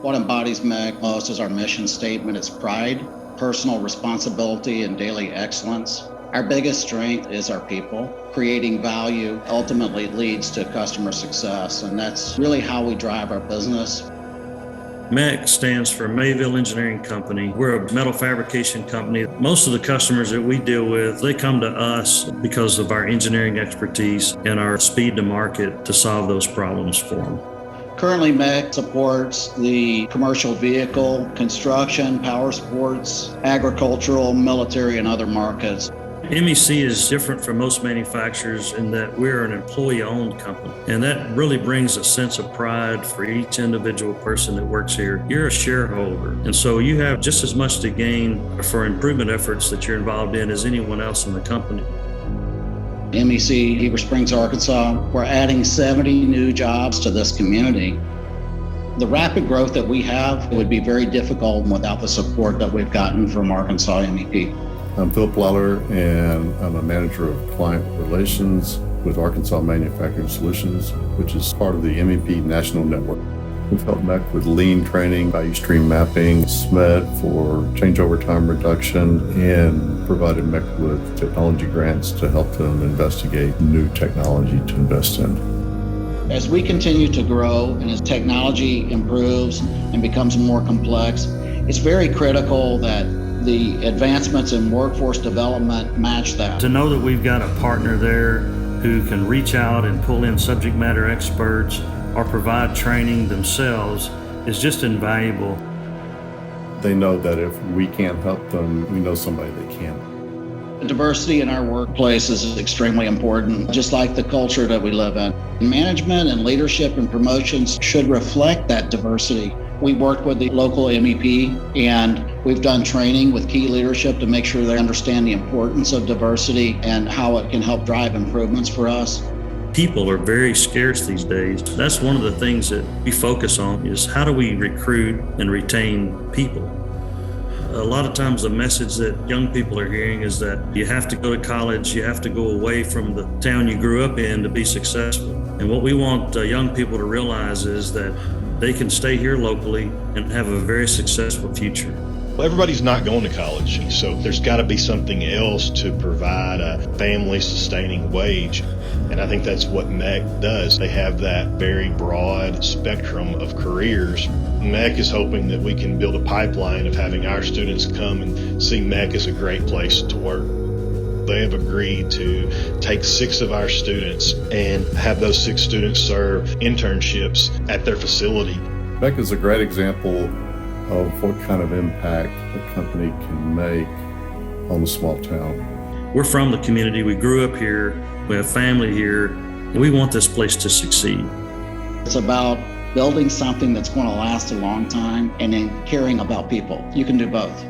What embodies MEC most is our mission statement. It's pride, personal responsibility, and daily excellence. Our biggest strength is our people. Creating value ultimately leads to customer success, and that's really how we drive our business. MEC stands for Mayville Engineering Company. We're a metal fabrication company. Most of the customers that we deal with, they come to us because of our engineering expertise and our speed to market to solve those problems for them. Currently, MEC supports the commercial vehicle, construction, power sports, agricultural, military, and other markets. MEC is different from most manufacturers in that we're an employee-owned company, and that really brings a sense of pride for each individual person that works here. You're a shareholder, and so you have just as much to gain for improvement efforts that you're involved in as anyone else in the company. MEC, Heber Springs, Arkansas, we're adding 70 new jobs to this community. The rapid growth that we have would be very difficult without the support that we've gotten from Arkansas MEP. I'm Philip Lawler, and I'm a manager of client relations with Arkansas Manufacturing Solutions, which is part of the MEP National Network. We've helped MEC with lean training, value stream mapping, SMED for changeover time reduction, and provided MEC with technology grants to help them investigate new technology to invest in. As we continue to grow and as technology improves and becomes more complex, it's very critical that the advancements in workforce development match that. To know that we've got a partner there who can reach out and pull in subject matter experts or provide training themselves is just invaluable. They know that if we can't help them, we know somebody that can. Diversity in our workplace is extremely important, just like the culture that we live in. Management and leadership and promotions should reflect that diversity. We worked with the local MEP, and we've done training with key leadership to make sure they understand the importance of diversity and how it can help drive improvements for us. People are very scarce these days. That's one of the things that we focus on is how do we recruit and retain people? A lot of times the message that young people are hearing is that you have to go to college, you have to go away from the town you grew up in to be successful. And what we want young people to realize is that they can stay here locally and have a very successful future. Well, everybody's not going to college, so there's got to be something else to provide a family-sustaining wage. And I think that's what MEC does. They have that very broad spectrum of careers. MEC is hoping that we can build a pipeline of having our students come and see MEC as a great place to work. They have agreed to take 6 of our students and have those 6 students serve internships at their facility. MEC is a great example of what kind of impact a company can make on a small town. We're from the community. We grew up here. We have family here, and we want this place to succeed. It's about building something that's going to last a long time and then caring about people. You can do both.